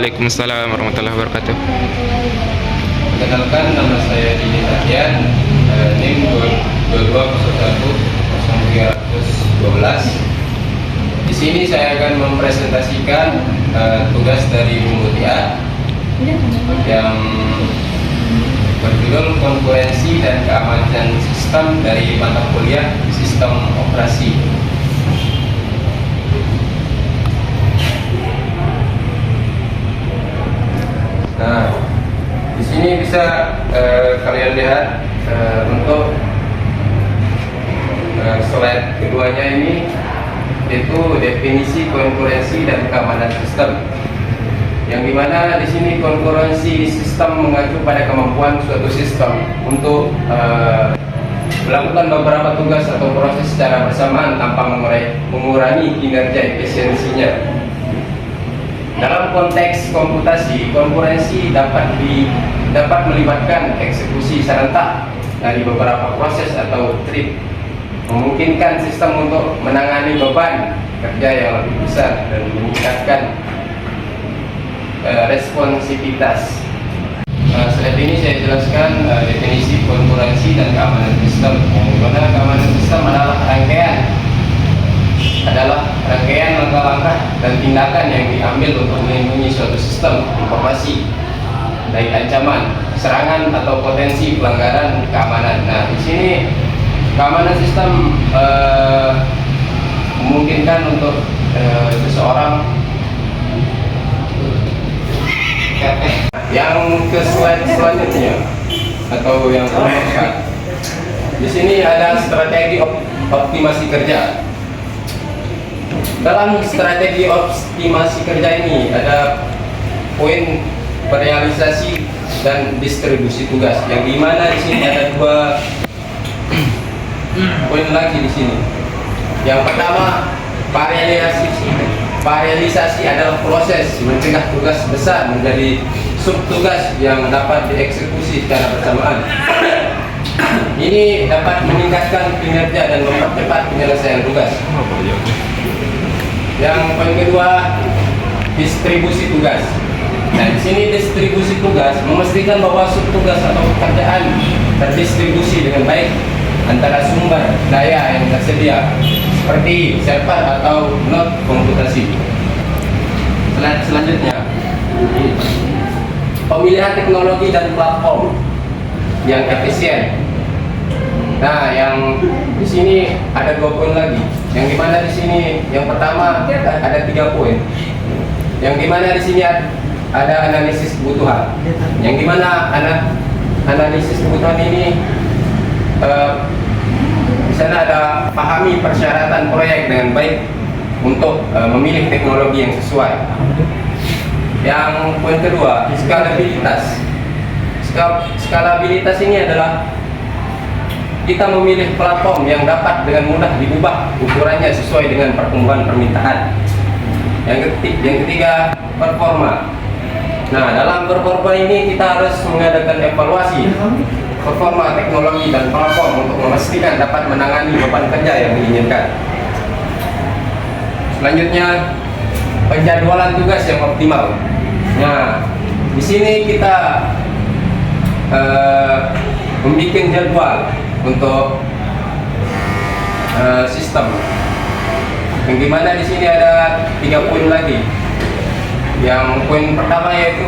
Waalaikumsalam warahmatullahi wabarakatuh. Perkenalkan, nama saya Didi Tatian, NIM 22010312. Di sini saya akan mempresentasikan tugas dari Mutia yang berjudul konkurensi dan keamanan sistem dari mata kuliah sistem operasi. Nah, di sini bisa kalian lihat untuk slide keduanya ini, yaitu definisi konkurensi dan keamanan sistem. Yang dimana di sini konkurensi sistem mengacu pada kemampuan suatu sistem untuk melakukan beberapa tugas atau proses secara bersamaan tanpa mengurangi kinerja efisiensinya. Dalam konteks komputasi, konkurensi dapat melibatkan eksekusi serentak dari beberapa proses atau trik, memungkinkan sistem untuk menangani beban kerja yang lebih besar dan meningkatkan responsivitas. Slide ini saya jelaskan definisi konkurensi dan keamanan sistem. Yang dimana keamanan sistem adalah rangkaian langkah-langkah dan tindakan yang diambil untuk melindungi suatu sistem informasi dari ancaman, serangan atau potensi pelanggaran keamanan. Nah, di sini keamanan sistem memungkinkan untuk seseorang. Yang ke slide selanjutnya atau yang keempat, di sini ada strategi optimasi kerja. Dalam strategi optimasi kerja ini ada poin realisasi dan distribusi tugas. Yang dimana di sini ada dua poin lagi di sini. Yang pertama, realisasi adalah proses mencegah tugas besar menjadi subtugas yang dapat dieksekusi secara bersamaan. Ini dapat meningkatkan kinerja dan mempercepat penyelesaian tugas. Yang poin kedua, distribusi tugas. Nah, di sini distribusi tugas memastikan bahwa subtugas atau pekerjaan terdistribusi dengan baik antara sumber daya yang tersedia, seperti server atau node komputasi. Slide selanjutnya, pemilihan teknologi dan platform yang efisien. Nah, yang di sini ada dua poin lagi. Yang dimana di sini yang pertama ada 3 poin. Yang dimana di sini ada analisis kebutuhan. Yang dimana analisis kebutuhan ini di sana ada pahami persyaratan proyek dengan baik untuk memilih teknologi yang sesuai. Yang poin kedua, skalabilitas. Skalabilitas ini adalah kita memilih platform yang dapat dengan mudah diubah ukurannya sesuai dengan pertumbuhan permintaan. Yang ketiga, performa. Nah, dalam performa ini kita harus mengadakan evaluasi performa teknologi dan platform untuk memastikan dapat menangani beban kerja yang diinginkan. Selanjutnya, penjadwalan tugas yang optimal. Nah, di sini kita membuat jadwal untuk sistem. Yang dimana di sini ada 3 poin lagi. Yang poin pertama yaitu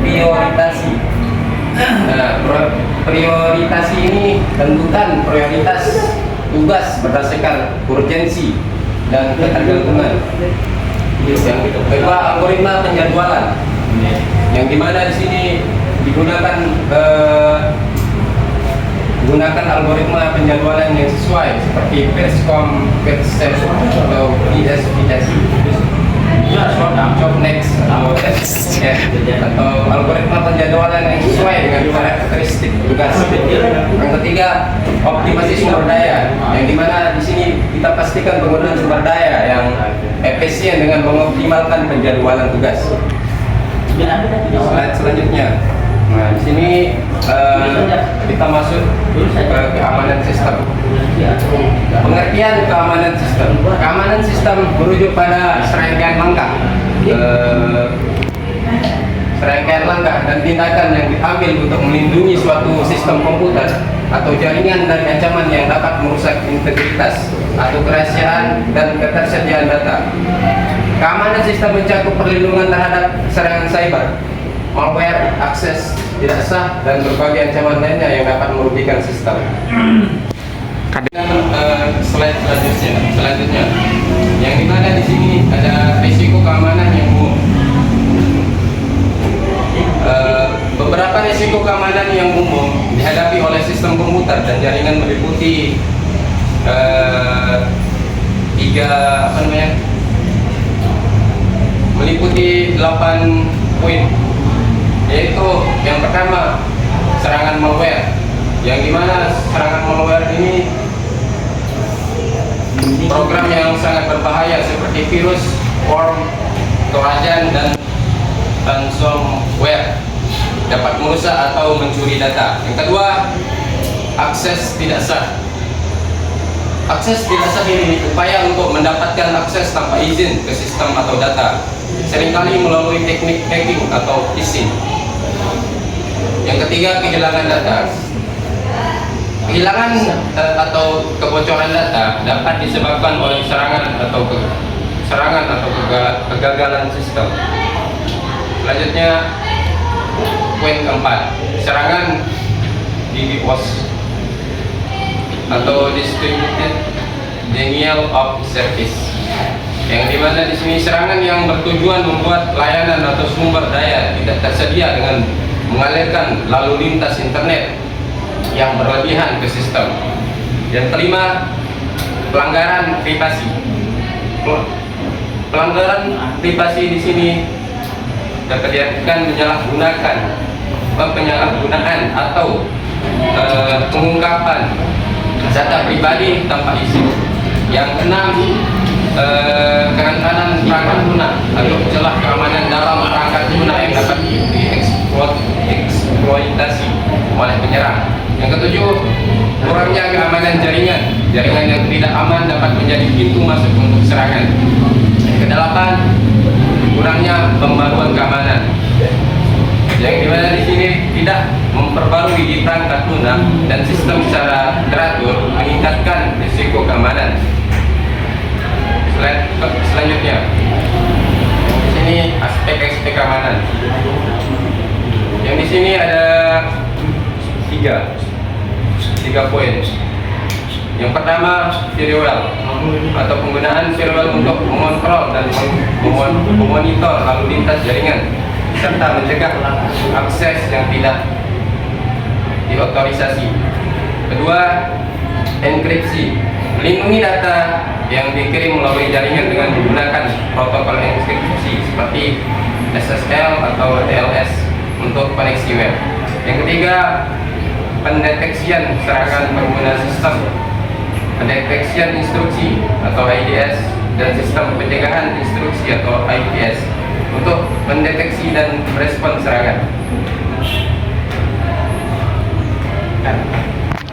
prioritasi. Nah, prioritasi ini tentukan prioritas tugas berdasarkan urgensi dan ketergantungan. Yang kedua, algoritma penjadwalan. Yang dimana di sini gunakan algoritma penjadwalan yang sesuai seperti first come first serve atau PSVC, job next atau atau algoritma penjadwalan yang sesuai dengan karakteristik tugas. Yang ketiga, optimasi sumber daya, yang dimana di sini kita pastikan penggunaan sumber daya yang efisien dengan mengoptimalkan penjadwalan tugas. Slide selanjutnya. Nah, di sini kita masuk ke keamanan sistem. Pengertian keamanan sistem. Keamanan sistem merujuk pada serangkaian langkah serangkaian langkah dan tindakan yang diambil untuk melindungi suatu sistem komputer atau jaringan dari ancaman yang dapat merusak integritas atau kerahasiaan dan ketersediaan data. Keamanan sistem mencakup perlindungan terhadap serangan cyber, malware, akses tidak sah, dan berbagai ancaman lainnya yang dapat merugikan sistem. Slide selanjutnya, yang dimana di sini ada risiko keamanan yang umum. Beberapa risiko keamanan yang umum dihadapi oleh sistem komputer dan jaringan meliputi meliputi 8 poin, yaitu yang pertama serangan malware, yang dimana serangan malware ini program yang sangat berbahaya seperti virus, worm, trojan, dan ransomware dapat merusak atau mencuri data. Yang kedua, akses tidak sah. Akses tidak sah ini upaya untuk mendapatkan akses tanpa izin ke sistem atau data, seringkali melalui teknik hacking atau phishing. Yang ketiga, kehilangan data. Kehilangan atau kebocoran data dapat disebabkan oleh serangan atau kegagalan sistem. Selanjutnya, poin keempat, serangan DDoS atau Distributed Denial of Service, yang dimana di sini serangan yang bertujuan membuat layanan atau sumber daya tidak tersedia dengan mengalirkan lalu lintas internet yang berlebihan ke sistem. Yang kelima, pelanggaran privasi. Pelanggaran privasi di sini dapat diartikan penyalahgunaan atau pengungkapan data pribadi tanpa izin. Yang keenam, kerentanan perangkat lunak atau celah keamanan dalam perangkat lunak yang dapat dieksploitasi oleh penyerang. Yang ketujuh, kurangnya keamanan jaringan. Jaringan yang tidak aman dapat menjadi pintu masuk untuk serangan. Yang kedelapan, kurangnya pembaruan keamanan, yang dimana di sini tidak memperbarui di perangkat lunak dan sistem secara teratur meningkatkan risiko keamanan. Selanjutnya, di sini aspek-aspek keamanan. Yang di sini ada tiga poin. Yang pertama, firewall atau penggunaan firewall untuk mengontrol dan memonitor lalu lintas jaringan serta mencegah akses yang tidak diotorisasi. Kedua, enkripsi, melindungi data yang dikirim melalui jaringan dengan menggunakan protokol enkripsi seperti SSL atau TLS untuk koneksi web. Yang ketiga, pendeteksian serangan pengguna sistem, pendeteksian instruksi atau IDS, dan sistem pencegahan instruksi atau IPS untuk mendeteksi dan merespon serangan.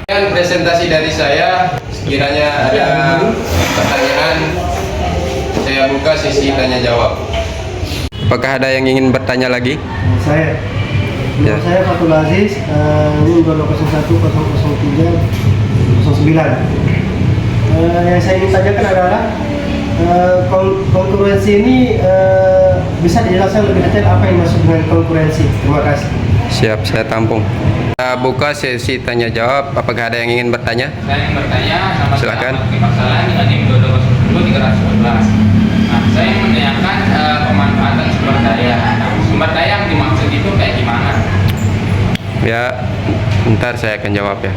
Dan presentasi dari saya, sekiranya ada pertanyaan, saya buka sesi tanya jawab. Apakah ada yang ingin bertanya lagi? Saya saya Fatul Aziz, ini 2001-003-09. Yang saya ingin tanyakan adalah konkurensi ini bisa dijelaskan lebih detail apa yang maksud dengan konkurensi. Terima kasih. Siap, saya tampung. Kita buka sesi tanya jawab. Apakah ada yang ingin bertanya? Saya ingin bertanya, nama Silakan. Masalah dengan NIM 220-311. Nah, saya ingin menanyakan pemanfaatan sumber daya. Nah, sumber daya yang dimaksud itu kayak gimana? Ya, ntar saya akan jawab ya.